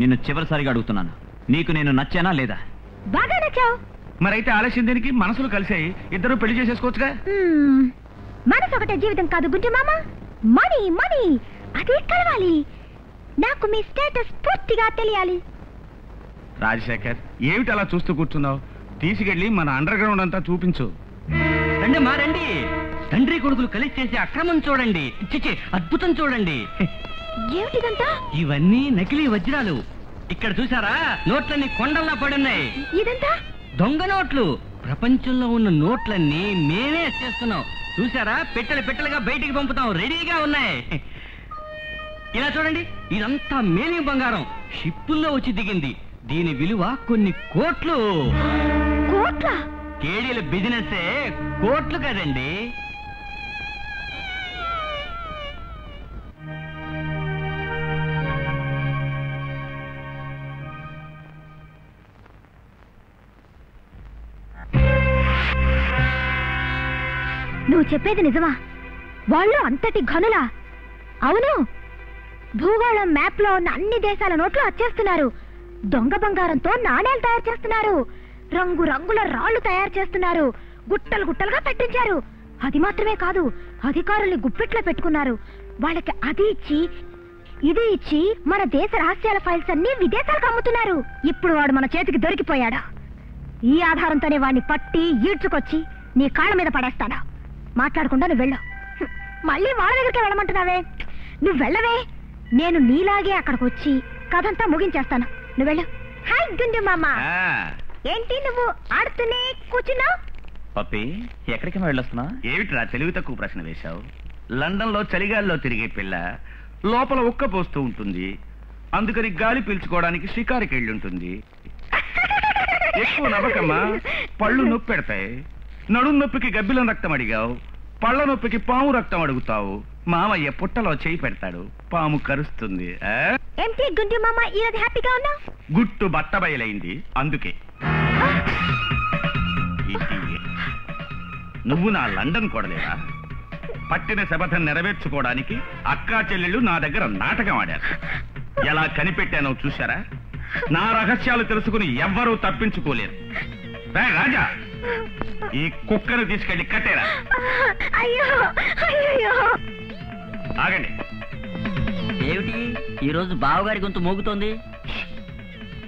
నిన్ను చివరిసారిగా అడుగుతున్నాను, నీకు నేను నచ్చానా లేదా? బాగా నచ్చావు. మరైతే ఆలస్యం దేనికి? మనసులు కలిసాయి, ఇద్దరు పెళ్లి చేసేసుకోవచ్చుగా. మనసు ఒకటే జీవితం కాదు గుంజు మామ. మనీ మనీ అదే కలవాలి. నాకు మీ స్టేటస్ పూర్తిగా తెలియాలి. రాజశేఖర్, ఏమిటి అలా చూస్తూ కూర్చున్నావు? తీసుకెళ్లి మన అండర్ గ్రౌండ్ అంతా చూపించు. రండి మారండి, తండ్రి కొడుకులు కలిసి చేసే అక్రమం చూడండి, చిచి అద్భుతం చూడండి. ఏమిటిదంతా? ఇవన్నీ నకిలీ వజ్రాలు. ఇక్కడ చూసారా, నోట్లన్నీ కొండల్లా పడున్నాయి. ఇదంతా దొంగ నోట్లు. ప్రపంచంలో ఉన్న నోట్లన్నీ మేమే చేస్తున్నాం. చూసారా, పెట్టెలు పెట్టెలుగా బయటికి పంపుతాం, రెడీగా ఉన్నాయి. ఇలా చూడండి, ఇదంతా మేలిం బంగారం, షిప్పుల్లో వచ్చి దిగింది. దీని విలువ కొన్ని కోట్లు. కోట్ల? కేడీల బిజినెస్ కోట్లు కదండి. నువ్వు చెప్పేది నిజమా? వాళ్ళు అంతటి ఘనులా? అవును, భూగోళం మ్యాప్ లో ఉన్న అన్ని దేశాల నోట్లు వచ్చేస్తున్నారు. దొంగ బంగారంతో నాణేలు తయారు చేస్తున్నారు, రంగు రంగుల రాళ్లు తయారు చేస్తున్నారు, గుట్టలు గుట్టలుగా పెట్టించారు. అది మాత్రమే కాదు, అధికారుల్ని గుప్పెట్లో పెట్టుకున్నారు. వాళ్ళకి అది ఇచ్చి ఇది ఇచ్చి మన దేశ రహస్యాల ఫైల్స్ అన్ని విదేశాలకు అమ్ముతున్నారు. ఇప్పుడు వాడు మన చేతికి దొరికిపోయాడు. ఈ ఆధారంతోనే వాడిని పట్టి ఈడ్చుకొచ్చి నీ కాళ్ళ మీద పడేస్తాను. మాట్లాడకుండా నువ్వు వెళ్ళు. మళ్ళీ వాళ్ళ దగ్గరికి వెళ్ళమంటున్నావే? నువ్వు వెళ్ళవే, నేను నీలాగే అక్కడికి వచ్చి కథంతా ముగించేస్తాను. నువ్వు వెళ్ళు. హాయ్ గుండు మామ. ఏంటి నువ్వు ఆడుతూనే కూర్చున్నావు? పప్పి, ఎక్కడికి వెళ్ళొస్తున్నా? ఏమిట్రా తెలివి తక్కువ ప్రశ్న వేశావు? లండన్ లో చలిగాల్లో తిరిగే పిల్ల లోపల ఉక్క పోస్తూ ఉంటుంది, అందుకని గాలి పీల్చుకోవడానికి షికారుకి వెళ్ళి ఉంటుంది. ఎక్కువ నవ్వకమ్మా, పళ్ళు నొప్పి పెడతాయి. నడుం నొప్పికి గబ్బిలం రక్తం అడిగావు, పళ్ళ నొప్పికి పాము రక్తం అడుగుతావు. మామయ్య పుట్టలో చేయి పెడతాడు, పాము కరుస్తుంది. ఏంటి గుండు మామ ఈరోజు హ్యాపీగా ఉన్నావు? గుట్టు బట్ట బయలైంది, అందుకే. నువ్వు నా లండన్ కొడలేదా? పట్టిన శపథం నెరవేర్చుకోవడానికి అక్కా చెల్లెళ్ళు నా దగ్గర నాటకం ఆడారు. ఎలా కనిపెట్టానో చూశారా? నా రహస్యాలు తెలుసుకుని ఎవ్వరూ తప్పించుకోలేరు. రాజా, ఈ కుక్కను తీసుకెళ్లి కట్టేరా. అయ్యో అయ్యో. ఆగండి. ఏమిటి ఈరోజు బావగారి గొంతు మోగుతోంది?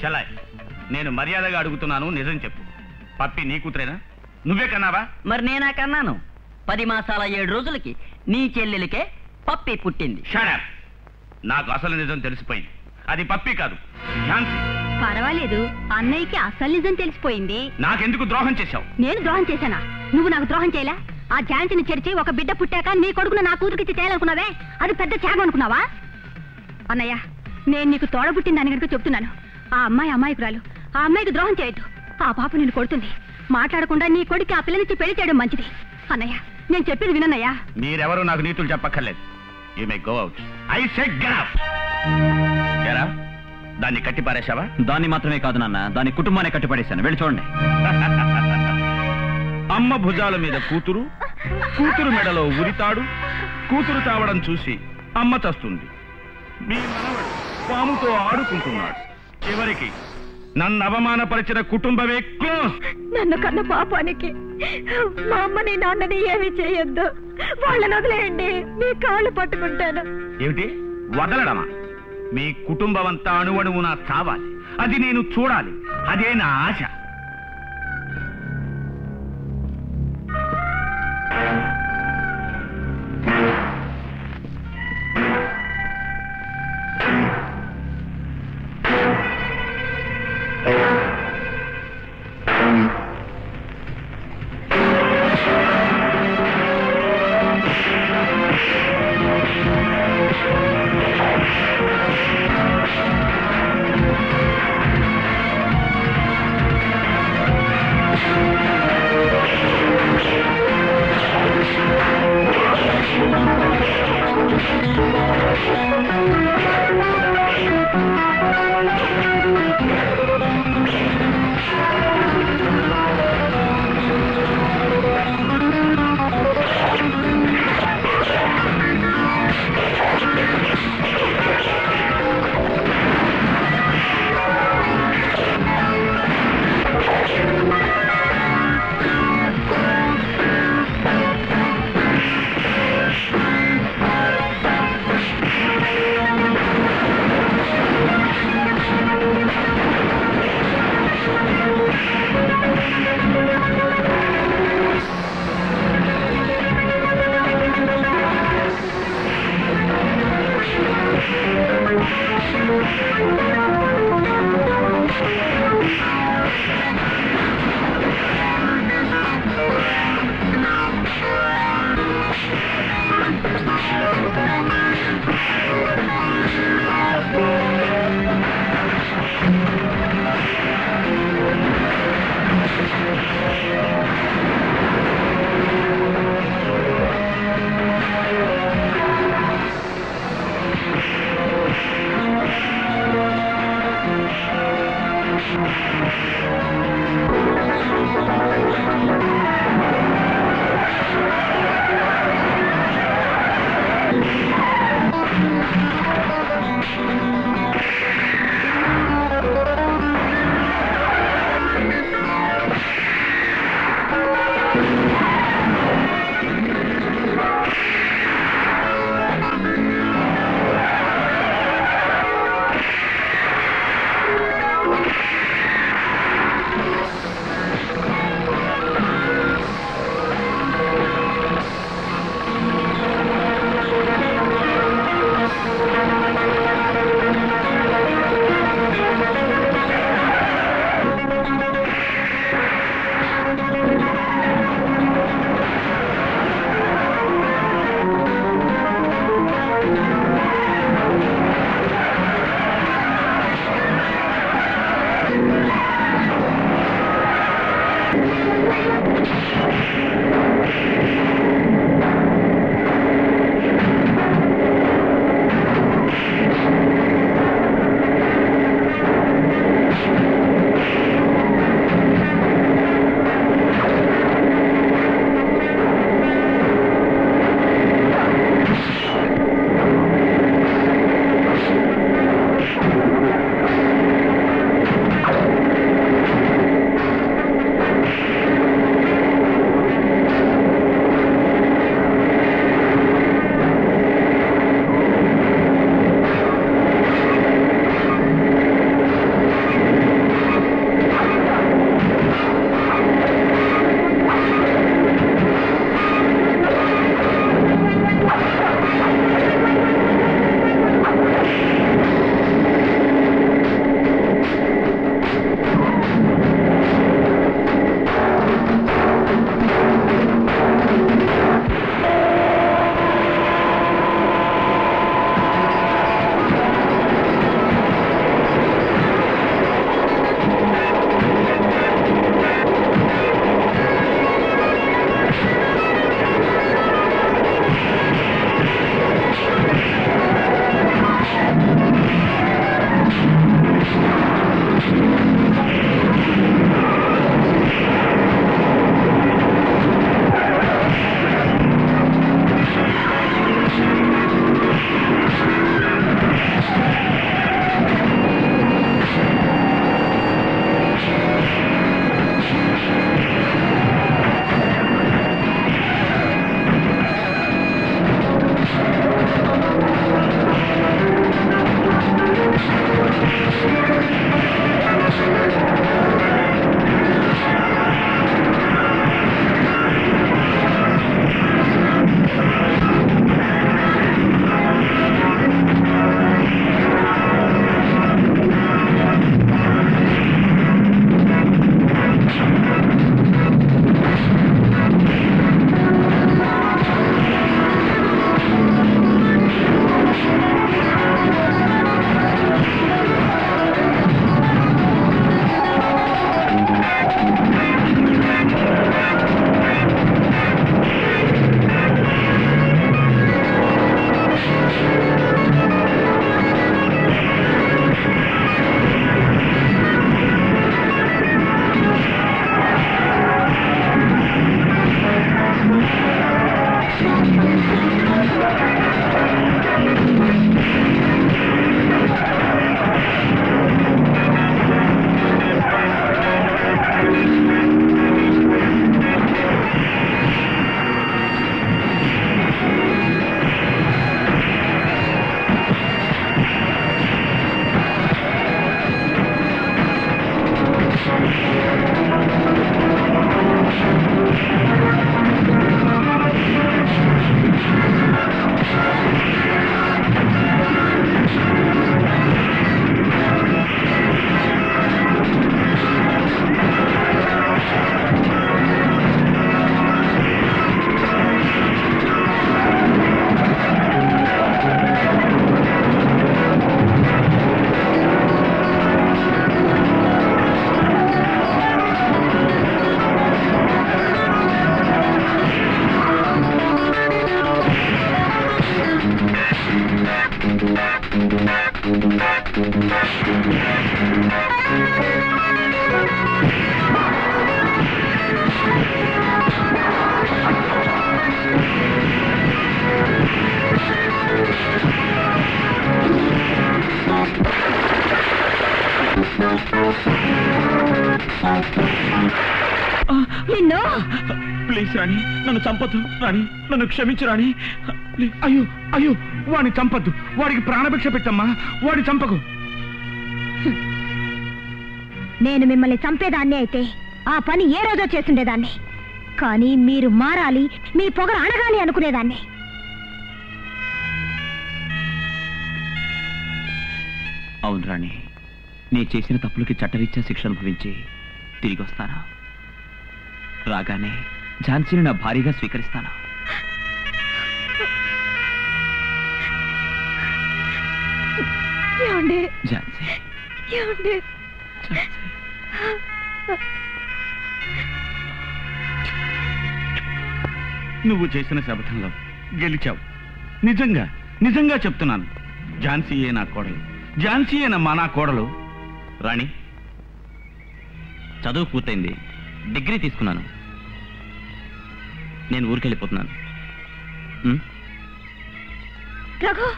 చలాయ్, నేను మర్యాదగా అడుగుతున్నాను, నిజం చెప్పు. పప్పి నీ కూతురేనా? నువ్వే కన్నావా? మరి నేనా కన్నాను. 10 మాసాల 7 రోజులకి నీ చెల్లెలికే పప్పి పుట్టింది. Shut up. నాకు అసలు నిజం తెలిసిపోయింది. అది పప్పి కాదు, ఝాన్సీ. పర్వాలేదు, అన్నయ్యకి అసలు నిజం తెలిసిపోయింది. నాకెందుకు ద్రోహం చేశావు? నేను ద్రోహం చేశానా? నువ్వు నాకు ద్రోహం చేయలే. ఆ ఝాన్సీని చెరిచి ఒక బిడ్డ పుట్టాక నీ కొడుకును నా కూతురికి చేయాలనుకున్నావే, అది పెద్ద త్యాగం అనుకున్నావా? అన్నయ్య, నేను నీకు తోడబుట్టిందని కనుక చెప్తున్నాను. ఆ అమ్మాయి అమాయకురాలు. ఆ అమ్మాయికి ద్రోహం చేయొద్దు. ఆ పాప నిన్ను కొడుతుంది. మాట్లాడకుండా నీ కొడుకు ఆ పిల్లనిచ్చి పెళ్లి చేయడం మంచిది. అన్నయ్య, నేను చెప్పేది వినన్నయ్యా. మీరెవరూ నాకు నీతులు చెప్పక్కర్లేదు. You may go out. I said get out. ఎరా, దాన్ని కట్టి పారేశావా? దాన్ని మాత్రమే కాదు నాన్న, దాని కుటుంబాన్ని కట్టిపడేశాను. వెళ్ళి చూడండి. అమ్మ భుజాల మీద కూతురు, కూతురు మెడలో ఉరితాడు. కూతురు తావడం చూసి అమ్మ చస్తుంది. మీ మనవడు పాముతో ఆడుకుంటున్నాడు. చివరికి నన్ను అవమానపరిచిన కుటుంబమే క్లోజ్. నన్ను కన్న పాపానికి మా అమ్మని నాన్నని ఏమి చేయొద్దు. వాళ్ళని వదిలేయండి, మీ కాళ్ళు పట్టుకుంటాను. ఏమిటి వదలడమా? మీ కుటుంబం అంతా అణువణువునా చావాలి. అది నేను చూడాలి. అదే నా ఆశ. నిన్ను ప్లీజ్ రాణి, నన్ను చంపొద్దు రాణి, నన్ను క్షమించు రాణి. అయ్యో అయ్యో, వాడిని చంపొద్దు, వాడికి ప్రాణభిక్ష పెట్టమ్మా, వాడి చంపకు. నేను మిమ్మల్ని చంపేదాన్ని అయితే ఆ పని ఏ రోజో చేస్తుండేదాన్ని, కానీ మీరు మారాలి, మీ పొగరు అణగాలి అనుకునేదాన్ని. అవును రాణి, నీ చేసిన తప్పులకి చట్టరీత్యా శిక్ష అనుభవించి తిరిగి వస్తాను. రాగానే ఝాన్సీని నా భారీగా స్వీకరిస్తాను. ఝాన్సీ, నువ్వు చేసిన శపథంలో గెలిచావు. నిజంగా నిజంగా చెప్తున్నాను, ఝాన్సీయే నా కోడలు, ఝాన్సీయేనమ్మా నా కోడలు. రాణి, చదువు పూర్తయింది, డిగ్రీ తీసుకున్నాను, నేను ఊరికెళ్ళిపోతున్నాను. రఘు,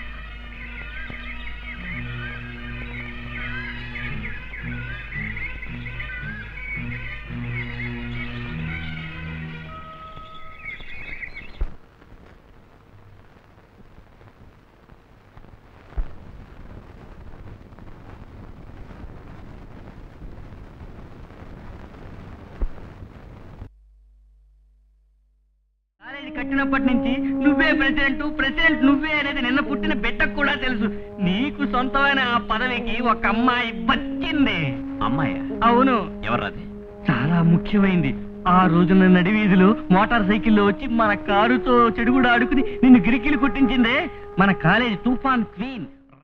కట్టినప్పటి నుంచి నువ్వే ప్రెసిడెంట్ నువ్వే అనేది నిన్న పుట్టిన బిడ్డకు కూడా తెలుసు. నీకు సొంతమైన ఆ పదవికి ఒక అమ్మాయి బతికింది. అమ్మాయి? అవును. ఎవరది? చాలా ముఖ్యమైంది. ఆ రోజున నడివీధిలో మోటార్ సైకిల్లో వచ్చి మన కారుతో చెడుగుడు ఆడుకుని నిన్ను గిరికిలు కొట్టించిందే మన కాలేజీ తుఫాన్ క్వీన్